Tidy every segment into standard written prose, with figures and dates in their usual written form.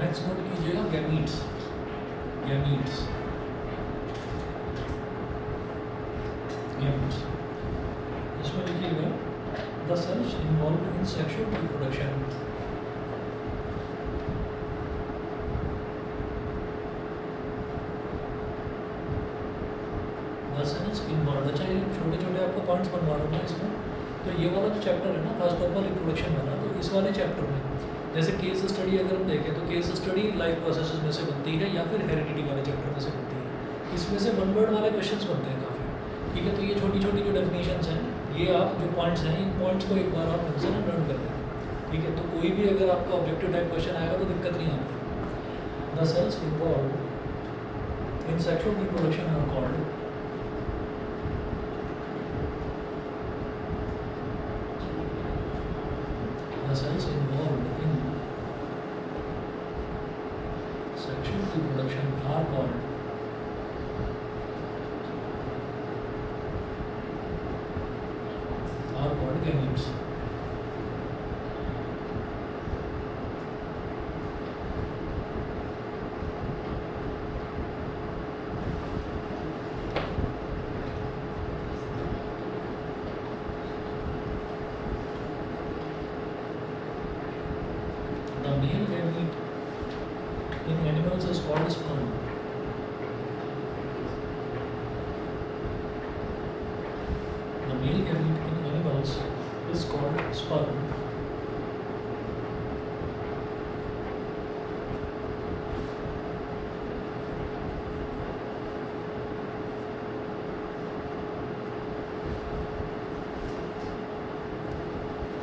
Next note कीजिएगा gametes. Gametes gametes इसमें लिखिएगा the cells involve in sexual reproduction. The cells involve, अच्छा ये छोटे छोटे आपको पॉइंट्स बनवा रहा हूँ इसमें। तो ये वाला जो चैप्टर है ना खासतौर पर रिप्रोडक्शन वाला, तो इस वाले चैप्टर में जैसे केस स्टडी अगर हम देखें तो केस स्टडी लाइफ प्रोसेसेस में से बनती है या फिर हेरिडिटी वाले चैप्टर में से बनती है। इसमें से वन वर्ड वाले क्वेश्चंस बनते हैं काफ़ी, ठीक है। तो ये छोटी छोटी जो डेफिनेशंस हैं, ये आप जो पॉइंट्स हैं, इन पॉइंट्स को एक बार आप ढंग से ना लर्न कर लें, ठीक है। तो कोई भी अगर आपका ऑब्जेक्टिव टाइप क्वेश्चन आएगा तो दिक्कत नहीं आती। The cells involve in sexual reproduction are called, the cells involved in sexual reproduction are called gametes. The male gamete in animals is called sperm. The male gamete in animals is called sperm.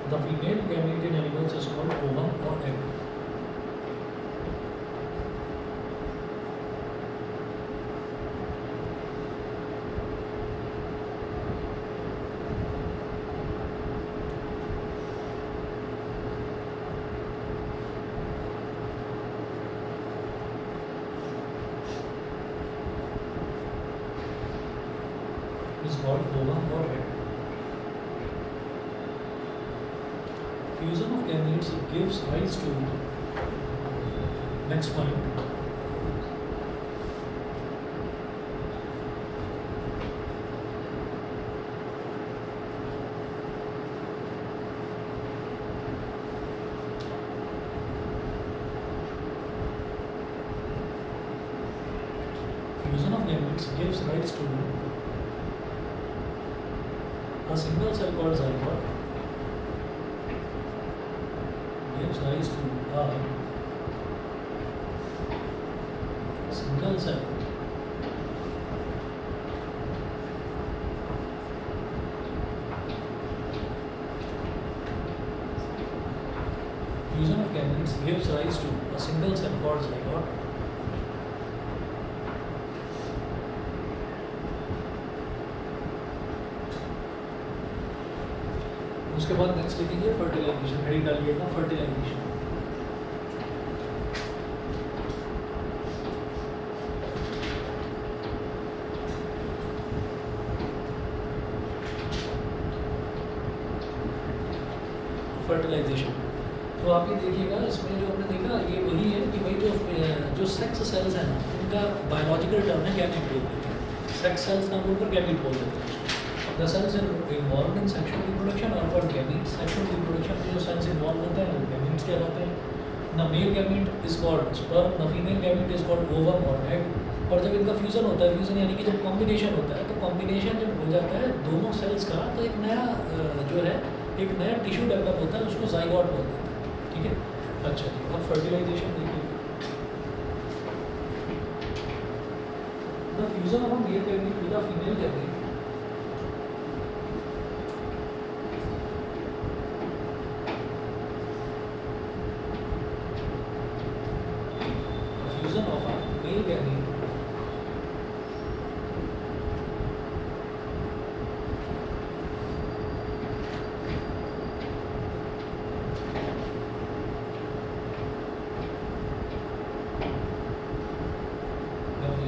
The female gamete in animals is called ovum or egg. Is called ovum or egg. Fusion of gametes gives rise to, next point, fusion of gametes gives rise to a single cell called zygote, gives rise to a single cell fusion of gametes gives rise to a single cell called zygote. उसके बाद next लिखेंगे fertilisation, heading डालिएगा fertilisation. Fertilisation तो आप ये देखिएगा, इसमें जो हमने देखा ये वही है कि भाई जो सेक्स सेल्स हैं ना, उनका बायोलॉजिकल टर्म है गैमेट बोल देते हैं। सेक्स सेल्स ना बोलकर गैमेट बोल देते हैं। The cells involved in sexual reproduction are called gametes. Sexual reproduction में जो cells involved होते हैं वो gametes कहलाते हैं। The male gamete is called sperm, the female gamete is called ovum or egg. और जब इनका फ्यूजन होता है, फ्यूजन यानी कि जब कॉम्बिनेशन होता है, तो कॉम्बिनेशन जब हो जाता है दोनों सेल्स का, तो एक नया जो है एक नया टिश्यू डेवलप होता है, उसको जाइगोट बोलते हैं, ठीक है। अच्छा जी, अब फर्टिलाइजेशन देखिए। The fusion of a male gamete with a female gamete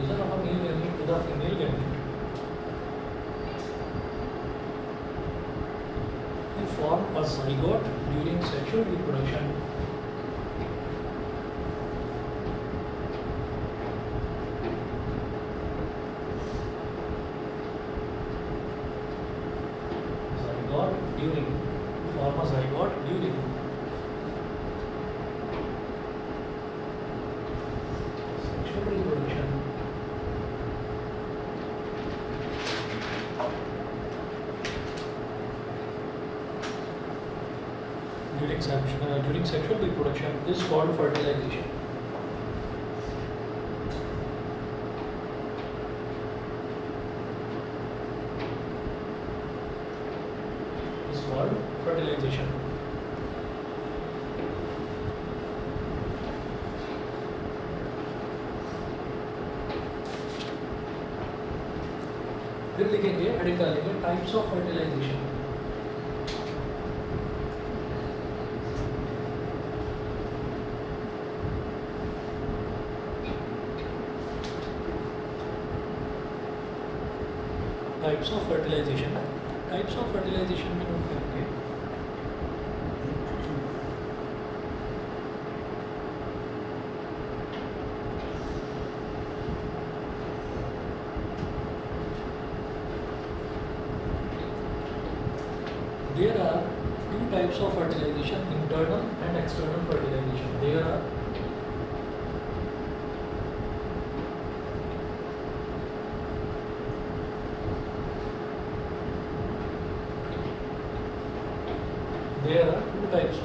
of a male gamete with a female gamete to form a zygote during sexual reproduction. during sexual reproduction is called fertilization. Is called fertilization. फिर लिखेंगे heading डालेंगे types of fertilisation. Types of fertilisation. Types of fertilisation में note करेंगे there are two types of fertilization, internal and external fertilization. There are two types of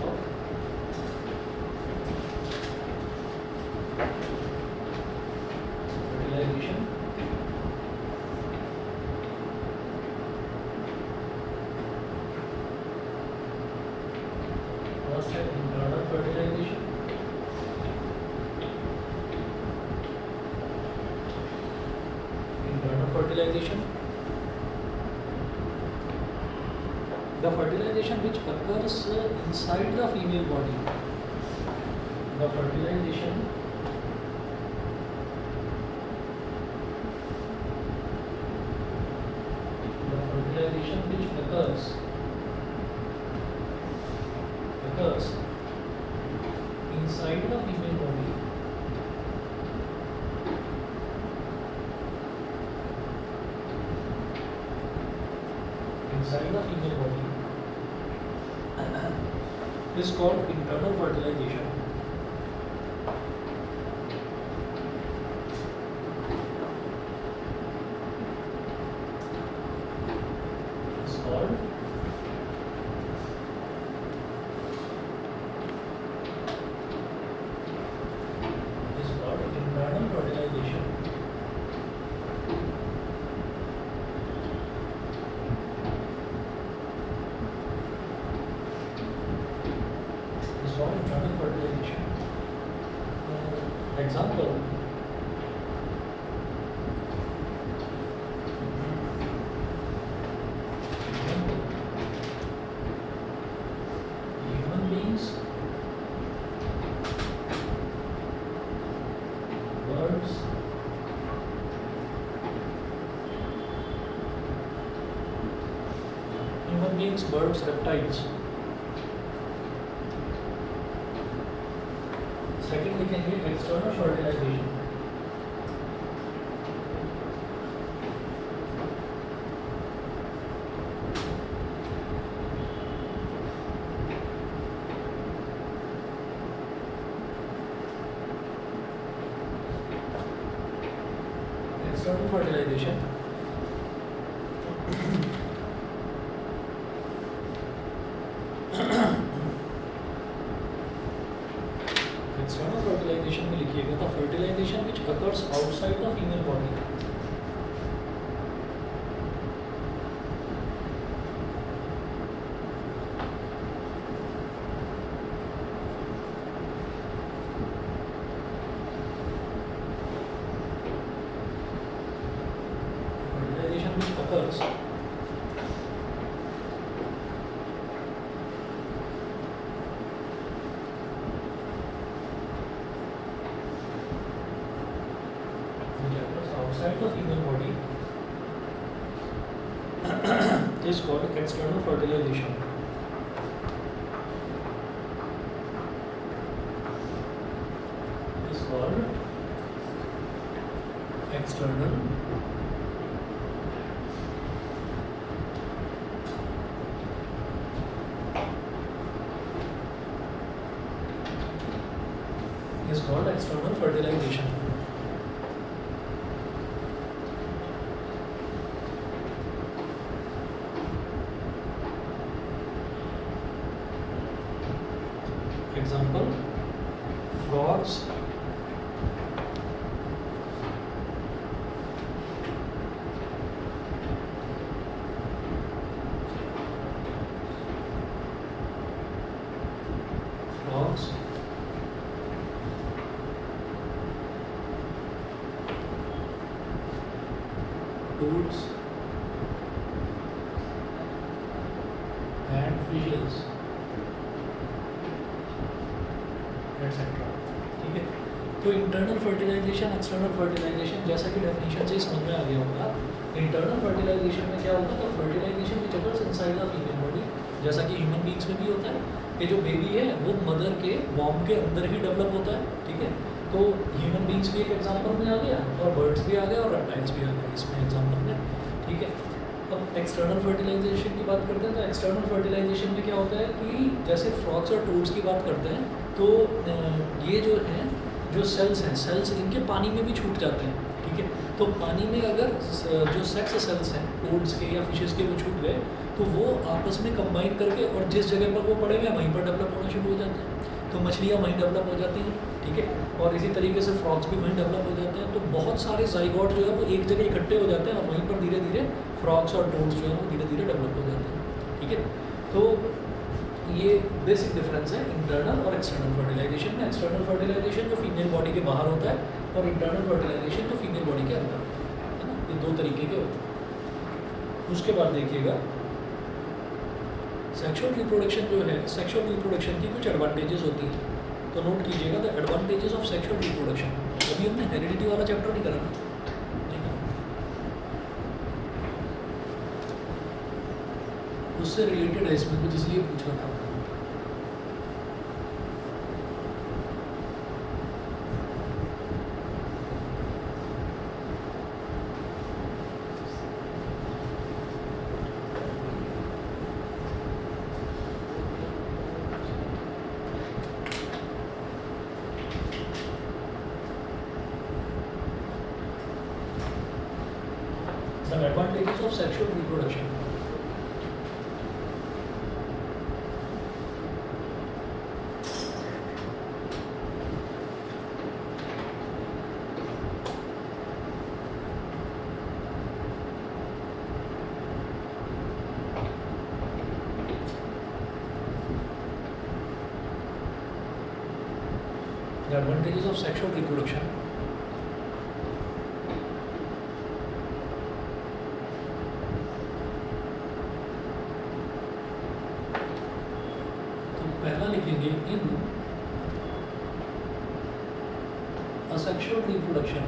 fertilization. First है internal fertilization. Internal fertilization. The fertilization which occurs inside the female body. The fertilization which occurs inside the female body is called internal fertilization. Is called internal fertilization. Internal fertilization. Example. Human beings, birds, reptiles. Second लिखेंगे external fertilization. External fertilization. External fertilization में लिखिएगा the fertilization which occurs outside the female body. Fertilization which occurs outside the female body is called external fertilization. Is called external fertilization. example, frogs frogs toads and fishes etc. ठीक है, तो internal fertilisation external fertilisation जैसा कि definition से समझ में आ गया होगा। इंटरनल फर्टिलाइजेशन में क्या होगा, तो fertilisation which occurs inside the female body, जैसा कि ह्यूमन बींग्स में भी होता है कि जो बेबी है वो मदर के वॉम्ब के अंदर ही डेवलप होता है। ठीक है, तो ह्यूमन बींग्स भी एक एग्जांपल में आ गया और बर्ड्स भी आ गए और रेप्टाइल्स भी आ गए इसमें एग्जांपल में। ठीक है, अब एक्सटर्नल फर्टिलाइजेशन की बात करते हैं, तो एक्सटर्नल फर्टिलाइजेशन में क्या होता है कि जैसे फ्रॉग्स और टोड्स की बात करते हैं तो ये जो हैं जो सेल्स हैं, सेल्स इनके पानी में भी छूट जाते हैं। ठीक है, तो पानी में अगर जो सेक्स सेल्स हैं टोड्स के या फिशेस के वो छूट गए तो वो आपस में कंबाइन करके और जिस जगह पर वो पड़ेंगे वहीं पर डेवलप होना शुरू हो जाते हैं, तो मछलियाँ वहीं डेवलप हो जाती हैं। ठीक है, और इसी तरीके से फ्रॉग्स भी वहीं डेवलप हो जाते हैं, तो बहुत सारे जाइगोट जो है वो एक जगह इकट्ठे हो जाते हैं और वहीं पर धीरे धीरे फ्रॉग्स और टोड्स जो है वो धीरे धीरे डेवलप हो जाते हैं। ठीक है, तो ये बेसिक डिफरेंस है इंटरनल और एक्सटर्नल फर्टिलाइजेशन में। एक्सटर्नल फर्टिलाइजेशन जो फीमेल बॉडी के बाहर होता है और इंटरनल फर्टिलाइजेशन जो फीमेल बॉडी के अंदर होता है ना, ये दो तरीके के होते हैं। उसके बाद देखिएगा सेक्सुअल रिप्रोडक्शन जो है, सेक्सुअल रिप्रोडक्शन की कुछ एडवांटेजेस होती हैं, तो नोट कीजिएगा the advantages of sexual reproduction. अभी हमने हेरिडिटी वाला चैप्टर नहीं करा ना, ठीक है, उससे रिलेटेड है इसमें कुछ, इसलिए पूछ रहा था। The advantages of sexual reproduction. The advantages of sexual reproduction. पहला लिखेंगे इन asexual reproduction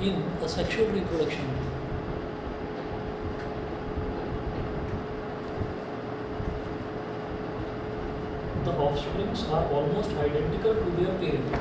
in asexual reproduction the offsprings are almost identical to their parent.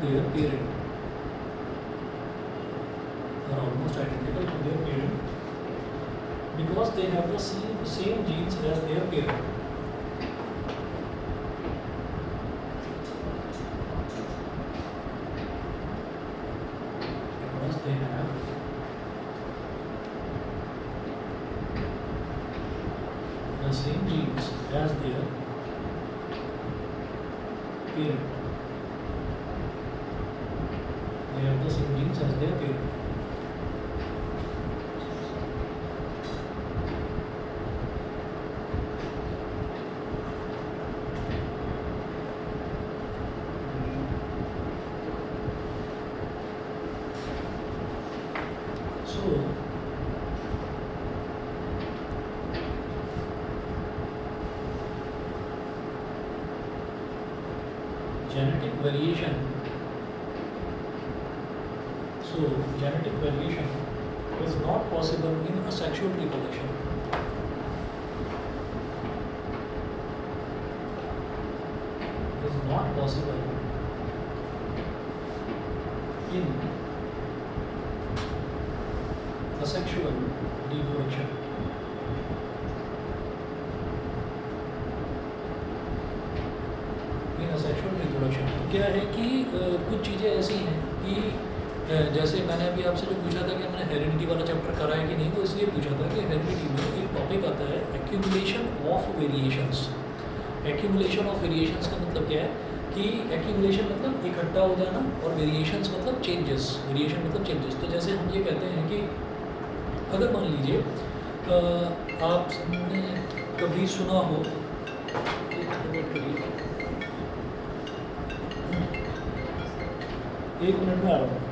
Their parent are almost identical to their parent because they have the same genes as their parent. Because they have the same genes as their parent. They have the same genes as their parent. So, genetic variation. So, genetic variation is not possible in asexual reproduction. It is not possible in asexual reproduction. In asexual reproduction क्या है कि कुछ चीज़ें ऐसी हैं कि जैसे मैंने अभी आपसे जो पूछा था कि हमने हेरिडिटी वाला चैप्टर करा है कि नहीं, तो इसलिए पूछा था कि हेरिडिटी में एक टॉपिक आता है accumulation of variations. Accumulation of variations का मतलब क्या है कि एक्यूमुलेशन मतलब इकट्ठा हो जाना और वेरिएशंस मतलब चेंजेस। वेरिएशन मतलब चेंजेस। तो जैसे हम ये कहते हैं कि अगर मान लीजिए आपने कभी सुना हो, एक मिनट में आ रहा हूँ।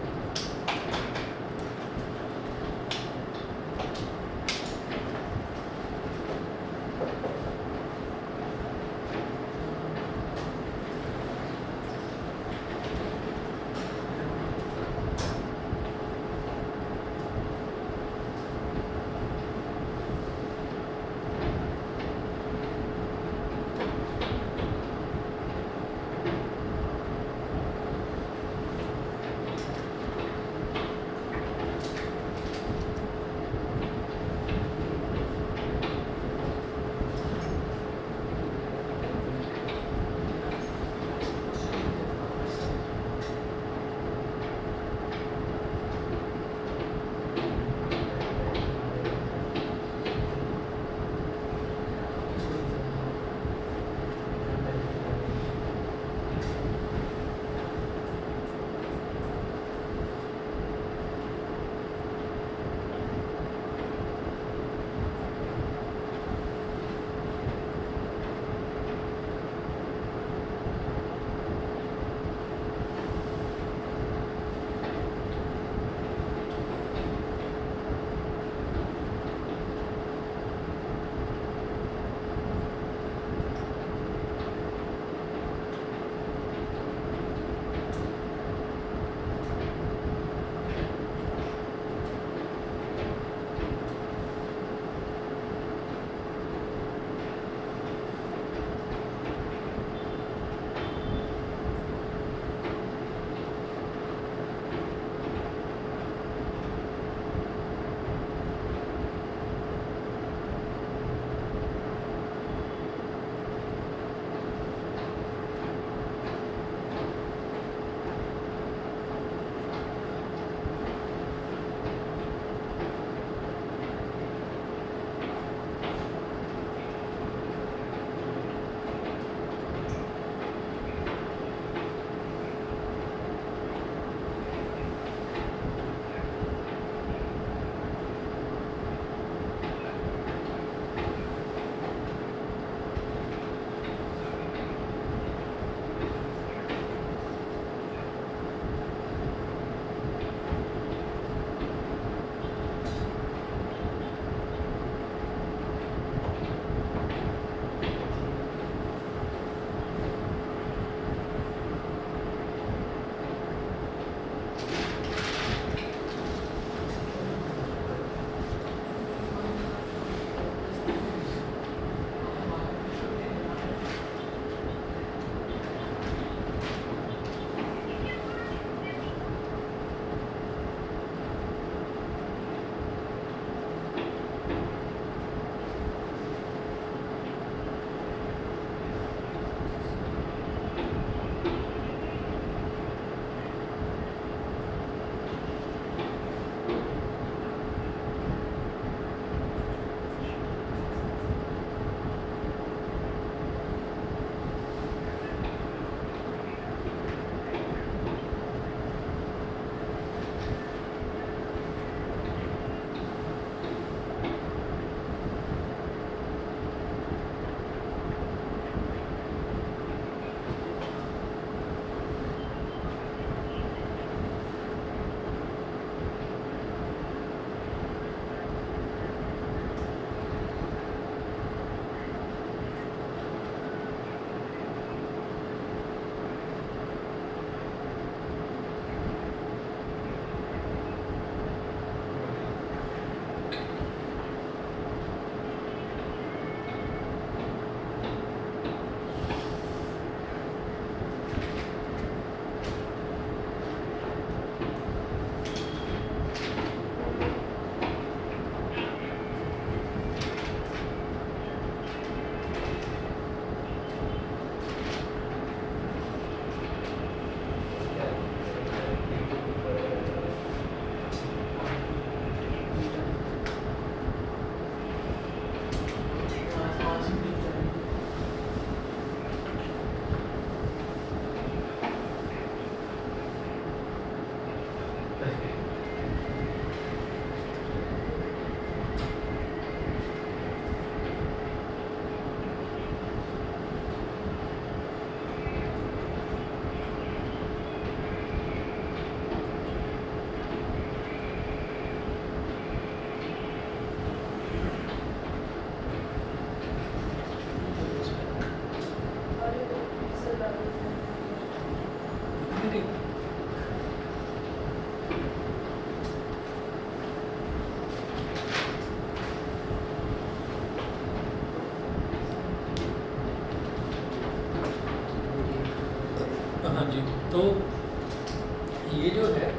ये जो है,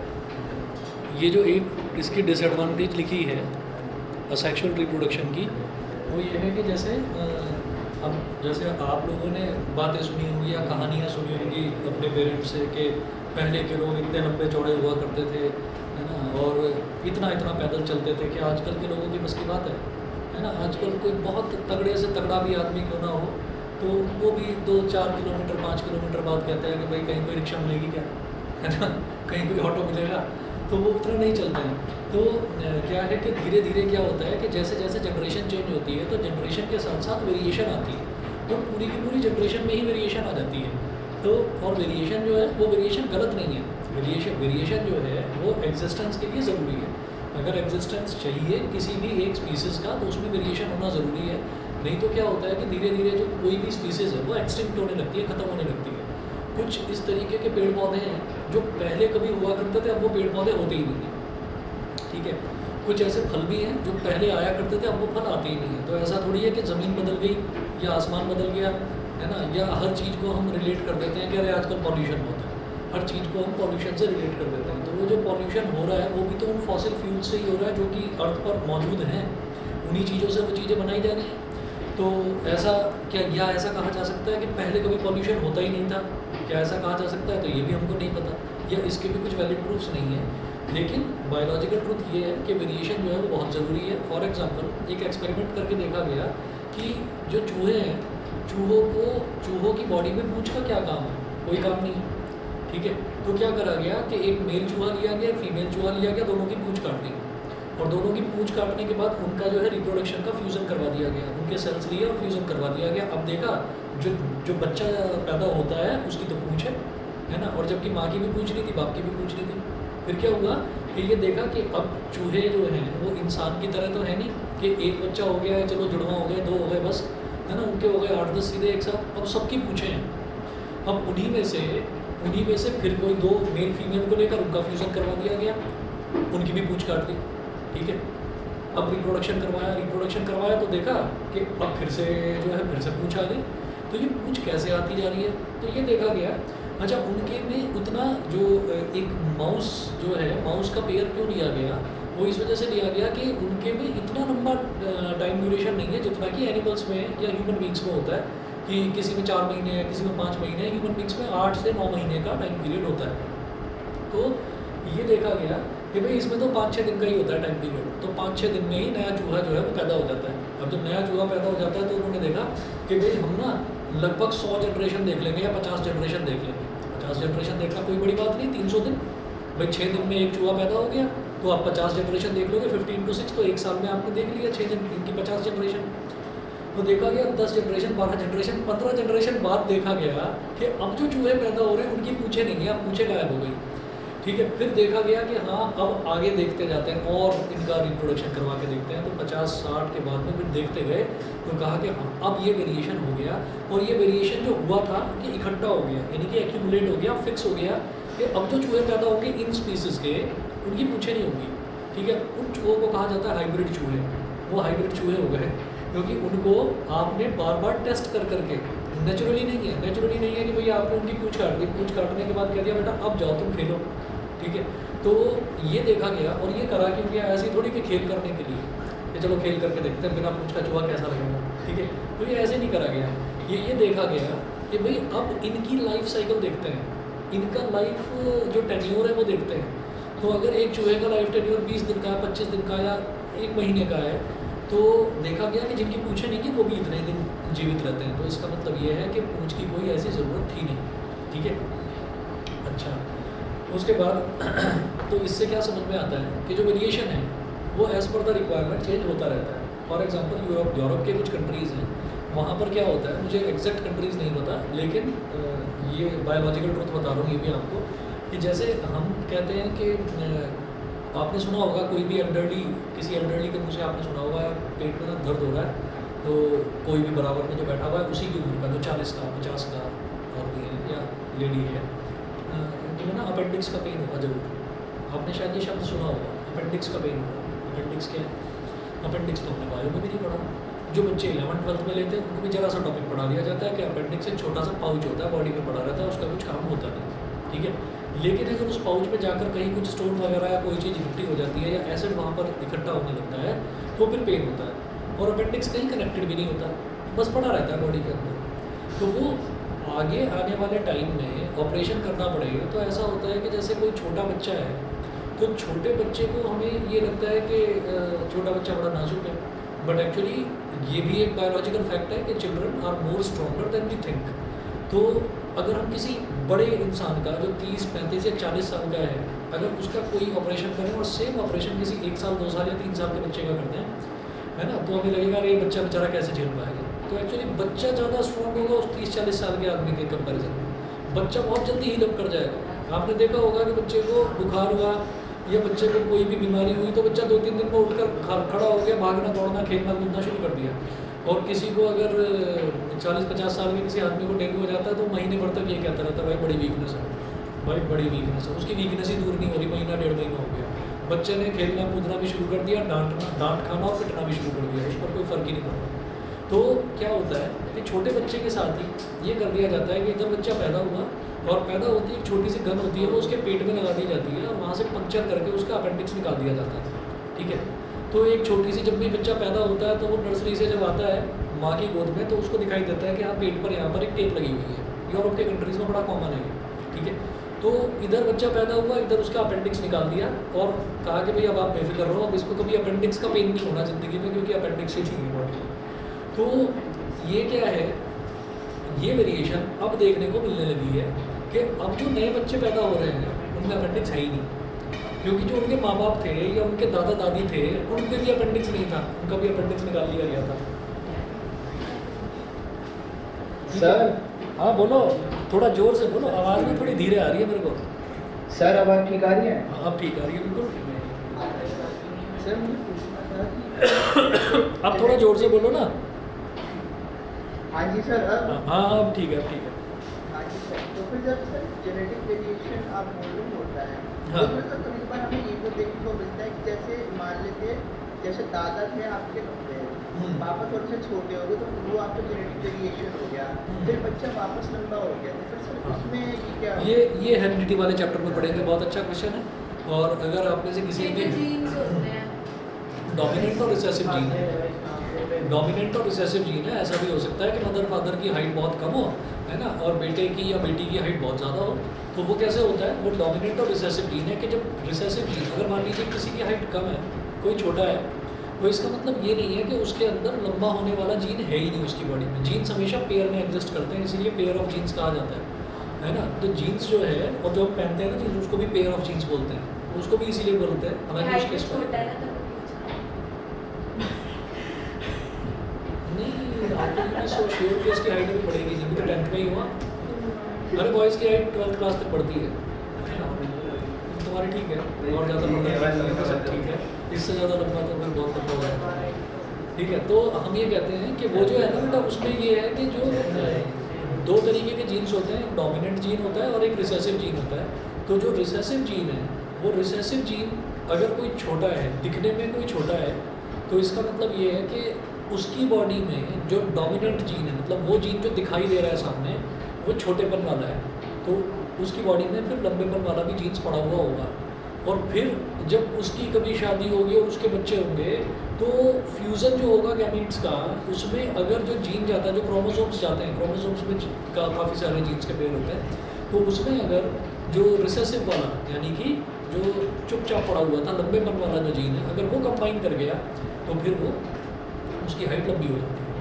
ये जो एक इसकी डिसएडवांटेज लिखी है असेक्सुअल रिप्रोडक्शन की, वो ये है कि जैसे अब जैसे आप लोगों ने बातें सुनी होंगी या कहानियाँ सुनी होंगी अपने पेरेंट्स से कि पहले के लोग इतने लंबे चौड़े हुआ करते थे, है ना, और इतना इतना पैदल चलते थे कि आजकल के लोगों की बस की बात है ना। आजकल कोई बहुत तगड़े से तगड़ा भी आदमी क्यों ना हो, तो वो भी 2-4 किलोमीटर 5 किलोमीटर बाद कहता है कि भाई कहीं कोई रिक्शा मिलेगी क्या, है ना, कहीं कोई ऑटो मिलेगा, तो वो उतना नहीं चलते हैं। तो क्या है कि धीरे धीरे क्या होता है कि जैसे जैसे जनरेशन चेंज होती है तो जनरेशन के साथ साथ वेरिएशन आती है, तो पूरी की पूरी जनरेशन में ही वेरिएशन आ जाती है। तो और वेरिएशन जो है वो वेरिएशन गलत नहीं है, वेरिएशन जो है वो एग्जिस्टेंस के लिए ज़रूरी है। अगर एग्जिस्टेंस चाहिए किसी भी एक स्पीसीज़ का तो उसमें वेरिएशन होना ज़रूरी है, नहीं तो क्या होता है कि धीरे धीरे जो कोई भी स्पीसीज़ है वो एक्सटिंक्ट होने लगती है, ख़त्म होने लगती है। कुछ इस तरीके के पेड़ पौधे हैं जो पहले कभी हुआ करते थे, अब वो पेड़ पौधे होते ही नहीं हैं, ठीक है। कुछ ऐसे फल भी हैं जो पहले आया करते थे, अब वो फल आते ही नहीं हैं। तो ऐसा थोड़ी है कि ज़मीन बदल गई या आसमान बदल गया, है ना, या हर चीज़ को हम रिलेट कर देते हैं कि अरे आजकल पॉल्यूशन बहुत है, हर चीज़ को हम पॉल्यूशन से रिलेट कर देते हैं। तो वो जो पॉल्यूशन हो रहा है वो भी तो उन फॉसिल फ्यूल से ही हो रहा है जो कि अर्थ पर मौजूद हैं, उन्हीं चीज़ों से वो चीज़ें बनाई जा रही हैं। तो ऐसा क्या, या ऐसा कहा जा सकता है कि पहले कभी पॉल्यूशन होता ही नहीं था, क्या ऐसा कहा जा सकता है? तो ये भी हमको नहीं पता, या इसके भी कुछ वैलिड प्रूफ्स नहीं है। लेकिन बायोलॉजिकल ट्रुथ ये है कि वेरिएशन जो है वो बहुत ज़रूरी है। फॉर एग्जांपल एक एक्सपेरिमेंट करके देखा गया कि जो चूहे हैं, चूहों की बॉडी में पूंछ का क्या काम है? कोई काम नहीं है, ठीक है। तो क्या करा गया कि एक मेल चूहा लिया गया, फीमेल चूहा लिया गया, दोनों की पूंछ काट दी, और दोनों की पूंछ काटने के बाद उनका जो है रिप्रोडक्शन का फ्यूज़न करवा दिया गया, उनके सेल्स लिए और फ्यूज़न करवा दिया गया। अब देखा जो बच्चा पैदा होता है उसकी तो पूंछ है ना, और जबकि माँ की भी पूंछ नहीं थी, बाप की भी पूंछ नहीं थी। फिर क्या हुआ कि ये देखा कि अब चूहे जो हैं वो इंसान की तरह तो है नहीं कि एक बच्चा हो गया है, चलो जुड़वा हो गए, 2 हो गए बस, है ना, उनके हो गए 8-10 सीधे एक साथ। अब सबकी पूंछें हैं, अब उन्हीं में से फिर कोई 2 मेल फीमेल को लेकर उनका फ्यूज़न करवा दिया गया, उनकी भी पूंछ काट दी, ठीक है। अब रिप्रोडक्शन करवाया तो देखा कि अब फिर से जो है फिर से पूंछ आ गई। तो ये पूंछ कैसे आती जा रही है? तो ये देखा गया, अच्छा उनके में उतना जो एक माउस जो है, माउस का पेयर क्यों लिया गया? वो इस वजह से लिया गया कि उनके में इतना लंबा टाइम ड्यूरेशन नहीं है जितना कि एनिमल्स में या ह्यूमन बींग्स में होता है, कि किसी में 4 महीने है, किसी में 5 महीने है, ह्यूमन बींग्स में 8 से 9 महीने का टाइम पीरियड होता है। तो ये देखा गया कि भाई इसमें तो 5-6 दिन का ही होता है टाइम पीरियड, तो 5-6 दिन में ही नया चूहा जो है वो पैदा हो जाता है। अब जब नया चूहा पैदा हो जाता है तो उन्होंने देखा कि भाई हम ना लगभग 100 जनरेशन देख लेंगे या 50 जनरेशन देख लेंगे। 50 जनरेशन देखना कोई बड़ी बात नहीं, 300 दिन, भाई 6 दिन में एक चूहा पैदा हो गया, तो आप 50 जनरेशन देख लोगे, 15 into 6, तो एक साल में आपने देख लिया 6 दिन इनकी 50 जनरेशन। तो देखा गया 10 जनरेशन, 12 जनरेशन, 15 जनरेशन बाद देखा गया कि अब जो चूहे पैदा हो रहे हैं उनकी पूंछें नहीं है, अब पूंछें गायब हो गई, ठीक है। फिर देखा गया कि हाँ अब आगे देखते जाते हैं और इनका रिप्रोडक्शन करवा के देखते हैं, तो 50-60 के बाद में फिर देखते गए तो कहा कि हाँ अब ये वेरिएशन हो गया, और ये वेरिएशन जो हुआ था कि इकट्ठा हो गया, यानी कि एक्यूमुलेट हो गया, फिक्स हो गया कि अब जो चूहे पैदा होंगे इन स्पीसीज़ के, उनकी पूंछें नहीं होंगी, ठीक है। उन चूहों को कहा जाता है हाइब्रिड चूहे, वो हाइब्रिड चूहे हो गए क्योंकि उनको आपने बार बार टेस्ट कर करके, नेचुरली नहीं है कि भैया आपने उनकी पूंछ काट दी, पूंछ काटने के बाद कह दिया बेटा अब जाओ तुम खेलो, ठीक है। तो ये देखा गया, और ये करा क्यों गया? ऐसे थोड़ी कि खेल करने के लिए कि चलो खेल करके देखते हैं बिना पूंछ का चूहा कैसा लगेगा, ठीक है। तो ये ऐसे नहीं करा गया, ये देखा गया कि भाई अब इनकी लाइफ साइकिल देखते हैं, इनका लाइफ जो टेन्योर है वो देखते हैं। तो अगर एक चूहे का लाइफ टेन्योर 20 दिन का, 25 दिन का या 1 महीने का है, तो देखा गया कि जिनकी पूंछें नहीं की वो भी इतने दिन जीवित रहते हैं। तो इसका मतलब ये है कि पूंछ की कोई ऐसी ज़रूरत थी नहीं, ठीक है। अच्छा, उसके बाद तो इससे क्या समझ में आता है कि जो वेरिएशन है वो as per the requirement change होता रहता है। फॉर एग्जांपल यूरोप के कुछ कंट्रीज़ हैं, वहाँ पर क्या होता है, मुझे एग्जैक्ट कंट्रीज़ नहीं पता, लेकिन ये बायोलॉजिकल ट्रुथ बता रहा हूँ ये भी आपको, कि जैसे हम कहते हैं कि आपने सुना होगा कोई भी किसी एल्डरली के मुँह से आपने सुना होगा पेट में ना दर्द हो रहा है, तो कोई भी बराबर में जो बैठा हुआ है उसी की उम्र का, जो 40 का 50 का और भी है या लेडी है, तो ना अपेंडिक्स का पेन होगा जरूर, आपने शायद ये शब्द सुना होगा, अपेंडिक्स का पेन होगा। अपेंडिक्स क्या है? अपेंडिक्स तो हमने बायो में भी नहीं पढ़ा, जो बच्चे 11th-12th में लेते हैं उनको भी जरा सा टॉपिक पढ़ा दिया जाता है कि अपेंडिक्स एक छोटा सा पाउच होता है, बॉडी में पड़ा रहता है, उसका कुछ काम होता नहीं, ठीक है। लेकिन अगर उस पाउच में जाकर कहीं कुछ स्टोन वगैरह या कोई चीज़ इकट्ठी हो जाती है या एसिड वहाँ पर इकट्ठा होने लगता है तो फिर पेन होता है। और अपेंडिक्स कहीं कनेक्टेड भी नहीं होता, बस पड़ा रहता है बॉडी के अंदर। तो वो आगे आने वाले टाइम में ऑपरेशन करना पड़ेगा। तो ऐसा होता है कि जैसे कोई छोटा बच्चा है तो छोटे बच्चे को हमें ये लगता है कि छोटा बच्चा बड़ा नाजुक है, बट एक्चुअली ये भी एक बायोलॉजिकल फैक्ट है कि children are more stronger than we think. तो अगर हम किसी बड़े इंसान का जो 30, 35 या 40 साल का है, अगर उसका कोई ऑपरेशन करें और सेम ऑपरेशन किसी 1 साल, 2 साल या 3 साल के बच्चे का करते हैं, है ना, तो हमें लगेगा अरे ये बच्चा बेचारा कैसे झेल पाएगा। तो एक्चुअली बच्चा ज़्यादा स्ट्रॉन्ग होगा उस 30-40 साल के आदमी के कंपेरिजन में। बच्चा बहुत जल्दी हील अप कर जाएगा। आपने देखा होगा कि बच्चे को बुखार हुआ या बच्चे को कोई भी बीमारी हुई तो बच्चा 2-3 दिन में उठकर खड़ा हो गया, भागना दौड़ना खेलना कूदना शुरू कर दिया। और किसी को अगर 40-50 साल के किसी आदमी को डेंगू हो जाता है तो महीने भर तक ये कहता रहता है भाई बड़ी वीकनेस है, भाई बड़ी वीकनेस है। उसकी वीकनेस ही दूर नहीं हो रही, महीना 1.5 महीना हो गया। बच्चे ने खेलना कूदना भी शुरू कर दिया, डांट खाना और पिटना भी शुरू कर दिया, उस पर कोई फ़र्क ही नहीं पड़ता। तो क्या होता है कि छोटे बच्चे के साथ ही ये कर दिया जाता है कि जब बच्चा पैदा हुआ और पैदा होती है एक छोटी सी गन होती है, वो उसके पेट में लगा दी जाती है और वहाँ से पंक्चर करके उसका अपेंडिक्स निकाल दिया जाता है। ठीक है, तो एक छोटी सी जब भी बच्चा पैदा होता है तो वो नर्सरी से जब आता है माँ की गोद में तो उसको दिखाई देता है कि हाँ पेट पर यहाँ पर एक टेप लगी हुई है। यूरोप के कंट्रीज़ में बड़ा कॉमन है ये। ठीक है, तो इधर बच्चा पैदा हुआ, इधर उसका अपेंडिक्स निकाल दिया और कहा कि भाई अब आप बेफिक्र रहो, अब इसको कभी अपेंडिक्स का पेन नहीं होना ज़िंदगी में, क्योंकि अपेंडिक्स ही ठीक है बॉडी में। तो ये क्या है, ये वेरिएशन अब देखने को मिलने लगी है कि अब जो नए बच्चे पैदा हो रहे हैं उनमें अपेंडिक्स है ही नहीं, क्योंकि जो उनके माँ बाप थे या उनके दादा दादी थे उनके भी अपेंडिक्स नहीं था, उनका भी अपेंडिक्स निकाल लिया गया था। सर हाँ बोलो, थोड़ा जोर से बोलो, आवाज़ में थोड़ी धीरे आ रही है मेरे को। सर अब आप ठीक आ रही है? हाँ अब ठीक आ रही है बिल्कुल। सर मुझे पूछना था कि अब थोड़ा जोर से बोलो ना। हाँ जी सर अब हाँ अब ठीक है, अब ठीक है। हाँ जी सर, तो फिर जब सर जेनेटिक वेरिएशन आप मालूम होता है हाँ। तो फिर तो कभी कभार हमें ये तो देखने को मिलता है कि जैसे मान लेते जैसे दादा थे आपके लंबे, पापा थोड़े से छोटे हो गए तो वो आपका जेनेटिक वेरिएशन हो गया, फिर बच्चा वापस लंबा हो गया, तो फिर सर उसमें ये क्या ये हेरिडिटी वाले चैप्टर में पढ़ेंगे, बहुत अच्छा क्वेश्चन है। और अगर आप में से किसी के डोमिनेंट और रिसेसिव जीन है, डोमिनेंट और रिसेसिव जीन है, ऐसा भी हो सकता है कि मदर फादर की हाइट बहुत कम हो, है ना, और बेटे की या बेटी की हाइट बहुत ज़्यादा हो। तो वो कैसे होता है, वो डोमिनेंट और रिसेसिव जीन है कि जब रिसेसिव जीन, अगर मान लीजिए किसी की हाइट कम है, कोई छोटा है, तो इसका मतलब ये नहीं है कि उसके अंदर लंबा होने वाला जीन है ही नहीं उसकी बॉडी में। जीन्स हमेशा पेयर में एग्जिस्ट करते हैं, इसीलिए पेयर ऑफ जीन्स कहा जाता है ना। तो जीन्स जो है और जो हम पहनते हैं ना जीन्स, उसको भी पेयर ऑफ जीन्स बोलते हैं, उसको भी इसीलिए बोलते हैं। हालांकि उसके नहीं, आपको सो श्योर कि इसकी हाइट भी बढ़ेगी, जब तो 10th में ही हुआ। अरे बॉयज़ की हाइट 12th क्लास तक बढ़ती है ना, तुम्हारी ठीक है, और ज़्यादा बढ़ना सब ठीक है, इससे ज़्यादा लंबा तो फिर बहुत लंबा हो जाएगा। ठीक है, तो हम ये कहते हैं कि वो जो है ना बेटा, उसमें ये है कि जो 2 तरीके के जीन्स होते हैं, डोमिनेंट जीन होता है और एक रिसेसिव जीन होता है। तो जो रिसेसिव जीन है, वो रिसेसिव जीन अगर कोई छोटा है, दिखने में कोई छोटा है, तो इसका मतलब ये है कि उसकी बॉडी में जो डोमिनेंट जीन है, मतलब वो जीन जो दिखाई दे रहा है सामने, वो छोटेपन वाला है, तो उसकी बॉडी में फिर लंबेपन वाला भी जीन्स पड़ा हुआ होगा। और फिर जब उसकी कभी शादी होगी और उसके बच्चे होंगे, तो फ्यूज़न जो होगा गैमीट्स का, उसमें अगर जो जीन जाता है, जो क्रोमोसोम्स जाते हैं, क्रोमोसोम्स में काफ़ी सारे जीन्स के पेयर होते हैं, तो उसमें अगर जो रिसेसिव वाला, यानी कि जो चुपचाप पड़ा हुआ था लंबेपन वाला जो जीन है, अगर वो कंबाइन कर गया तो फिर वो उसकी हाइट लंबी हो जाती है।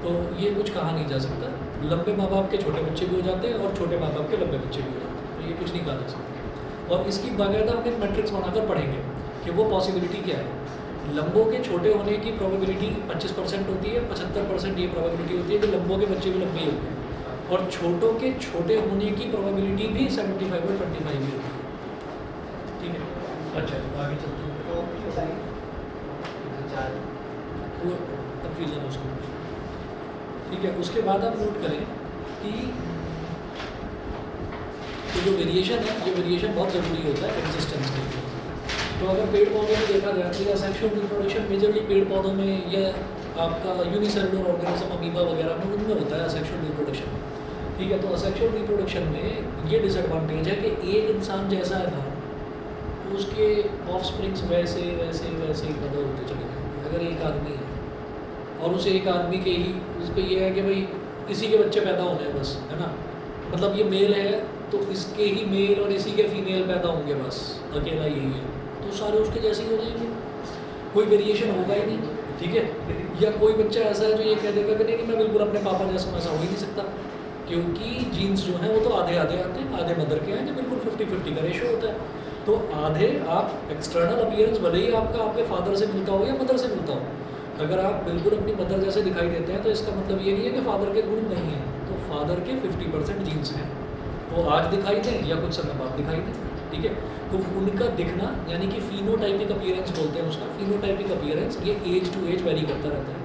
तो ये कुछ कहा नहीं जा सकता, लंबे माँ बाप के छोटे बच्चे भी हो जाते हैं और छोटे माँ बाप के लंबे बच्चे भी हो जाते हैं, तो ये कुछ नहीं कहा जा सकता। और इसकी बाकायदा हम एक मैट्रिक्स बनाकर पढ़ेंगे कि वो पॉसिबिलिटी क्या है। लंबों के छोटे होने की प्रोबेबिलिटी 25% होती है, 75% ये प्रोबेबिलिटी होती है कि लंबों के बच्चे भी लंबे होंगे, और छोटों के छोटे होने की प्रोबेबिलिटी भी 75 और 25 ही होती है। ठीक है, अच्छा आगे चलते हैं। वो कन्फ्यूज़न है उसको। ठीक है, उसके बाद आप नोट करें कि जो वेरिएशन है, ये वेरिएशन बहुत ज़रूरी होता है एग्जिस्टेंस के लिए। तो अगर पेड़ पौधों में देखा जाए तो सेक्सुअल रिप्रोडक्शन मेजरली पेड़ पौधों में या आपका यूनिसेलुलर ऑर्गेनिज्म अमीबा वगैरह में उनमें होता है सेक्सुअल रिप्रोडक्शन। ठीक है, तो असेक्सुअल रिप्रोडक्शन में ये डिसएडवांटेज है कि एक इंसान जैसा है ना, तो उसके ऑफस्प्रिंग्स वैसे वैसे वैसे ही पैदा होते चले जाएंगे। अगर एक आदमी है और उस एक आदमी के ही उसको ये है कि भाई इसी के बच्चे पैदा होने हैं बस, है ना, मतलब ये मेल है तो इसके ही मेल और इसी के फीमेल पैदा होंगे बस, अकेला यही है, तो सारे उसके जैसे ही हो जाएंगे, कोई वेरिएशन होगा ही नहीं। ठीक है, या कोई बच्चा ऐसा है जो ये कह देगा कि नहीं मैं बिल्कुल अपने पापा जैसा, ऐसा हो ही नहीं सकता, क्योंकि जीन्स जो हैं वो तो आधे आधे आते हैं, आधे मदर के हैं, जो बिल्कुल 50-50 का रेशो होता है। तो आधे आप एक्सटर्नल अपीयरेंस भले ही आपका आपके फादर से मिलता हो या मदर से मिलता हो, अगर आप बिल्कुल अपनी मदर जैसे दिखाई देते हैं तो इसका मतलब ये नहीं है कि फादर के गुण नहीं हैं, तो फादर के 50% जीन्स हैं, वो आज दिखाई दें या कुछ समय बाद दिखाई दें। ठीक है, तो उनका दिखना यानी कि फिनोटाइपिक अपीयरेंस बोलते हैं उसका। फिनोटाइपिक अपीयरेंस ये एज टू एज वेरी करता रहता है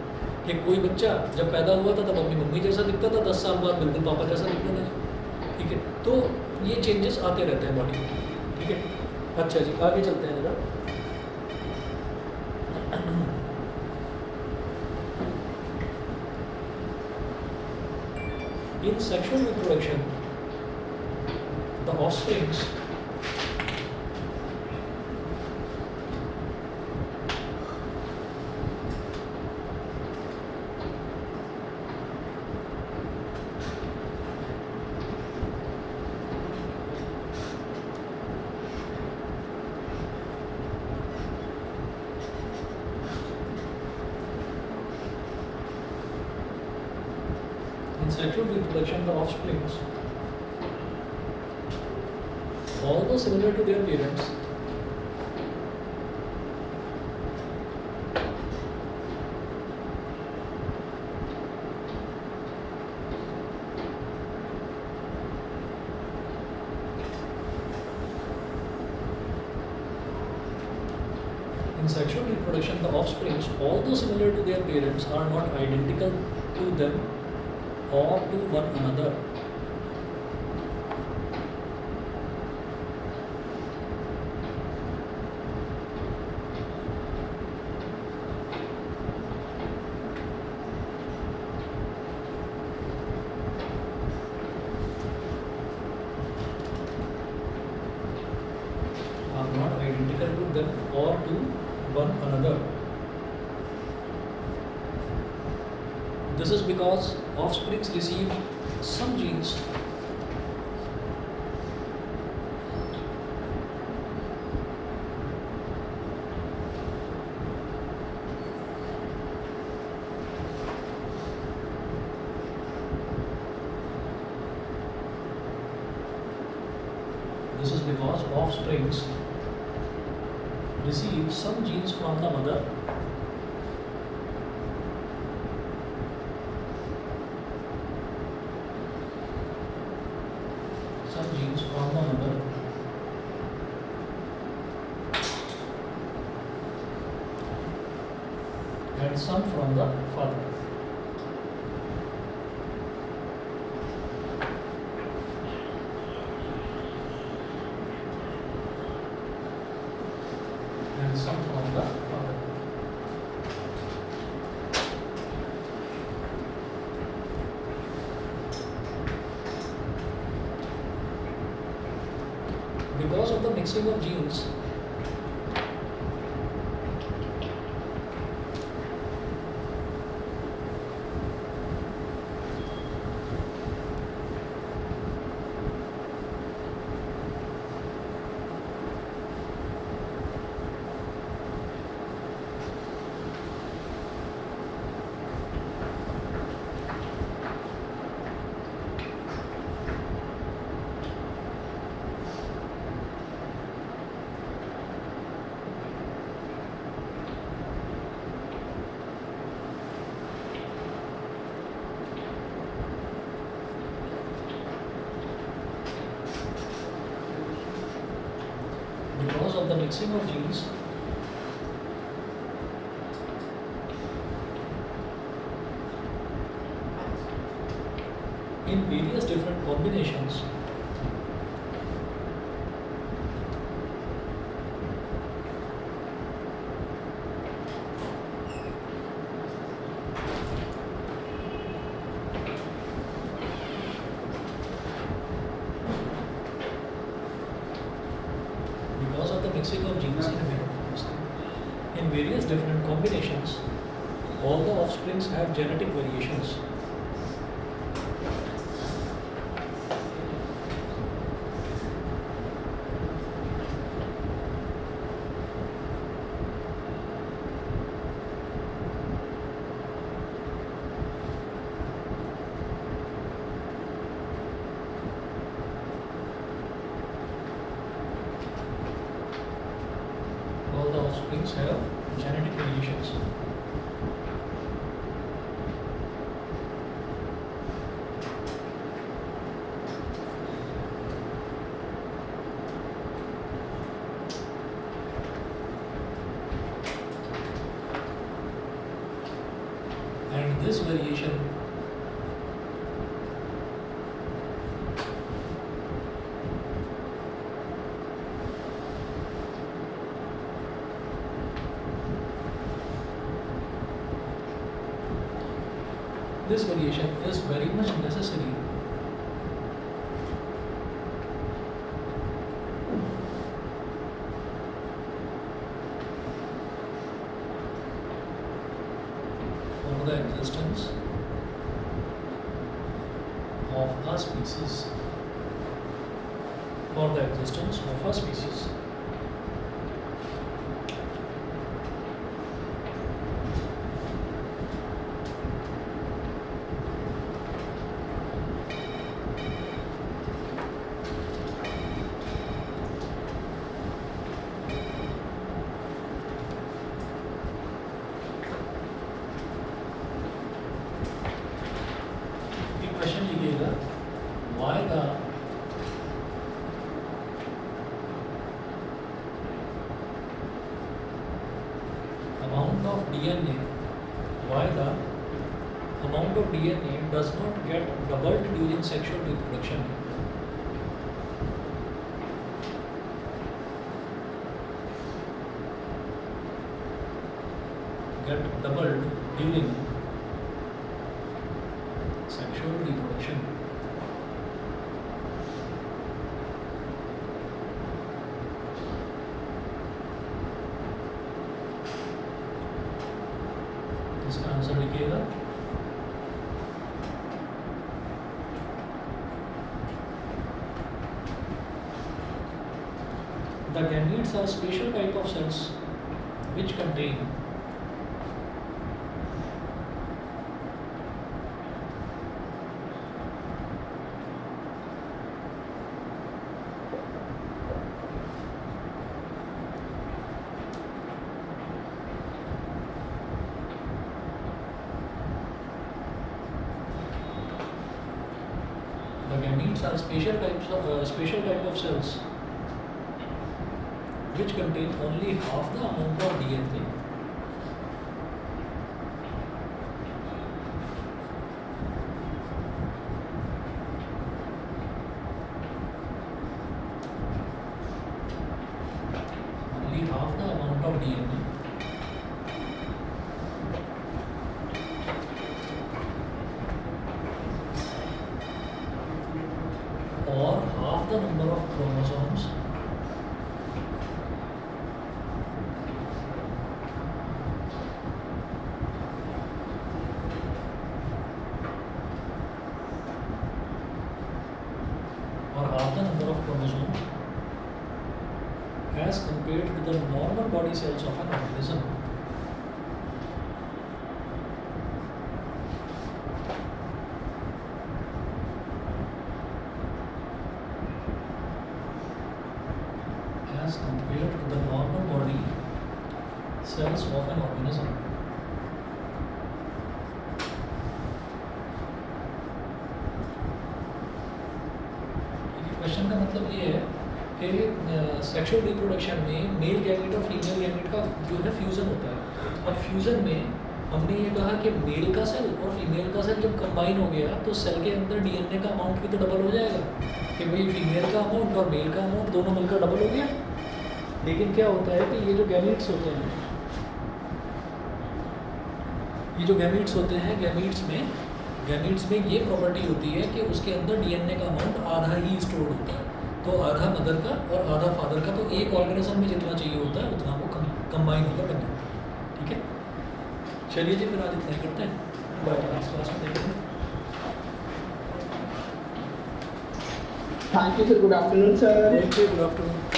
कि कोई बच्चा जब पैदा हुआ था तब अपनी मम्मी जैसा दिखता था, 10 साल बाद बिल्कुल पापा जैसा दिखने लगा। ठीक है, तो ये चेंजेस आते रहते हैं बॉडी में। ठीक है, अच्छा जी आगे चलते हैं जरा। In sexual reproduction, the offsprings in sexual reproduction, the offsprings, although similar to their parents, in sexual reproduction, the offsprings, although similar to their parents, are not identical to them or to one another. Are not identical to them or to one another. This is because offsprings receive some genes This is because offsprings receive some genes from the mother and some from the father. And some from the father. Because of the mixing of genes, because of the mixing of genes, in various different combinations, mixing of genes in various different combinations, all the offsprings have genetic variations. All the offsprings have genetic variations. And this variation is very much necessary for the existence of a species. For the existence of a species. Question लिखिएगा why the amount of DNA does not get doubled during sexual reproduction. Get doubled during sexual reproduction. इसका answer लिखिएगा The gametes are special type of cells which contain special type of cells which contain only half the amount of DNA. Only half the amount of DNA. Or half the number of chromosomes as compared with the normal body cells of an organism. As compared with the normal body cells of an organism. Question का मतलब ये है कि sexual reproduction में male gamete और female gamete का जो है फ्यूज़न होता है। अब फ्यूज़न में हमने ये कहा कि मेल का सेल और फीमेल का सेल जब कंबाइन हो गया तो सेल के अंदर डीएनए का अमाउंट भी तो डबल हो जाएगा कि भाई फीमेल का अमाउंट और मेल का अमाउंट दोनों मिलकर डबल हो गया। लेकिन क्या होता है कि ये जो गैमेट्स होते हैं, गैमेट्स में ये प्रॉपर्टी होती है कि उसके अंदर डीएनए का अमाउंट आधा ही स्टोर होता है। तो आधा मदर का और आधा फादर का, तो एक ऑर्गेनिज्म में जितना चाहिए होता है उतना वो कंबाइन होकर बन जाता है। ठीक है, चलिए जी फिर आज इतना ही करते हैं, बाय, नेक्स्ट क्लास में देखते हैं। Thank you sir, good afternoon sir. Okay, good afternoon.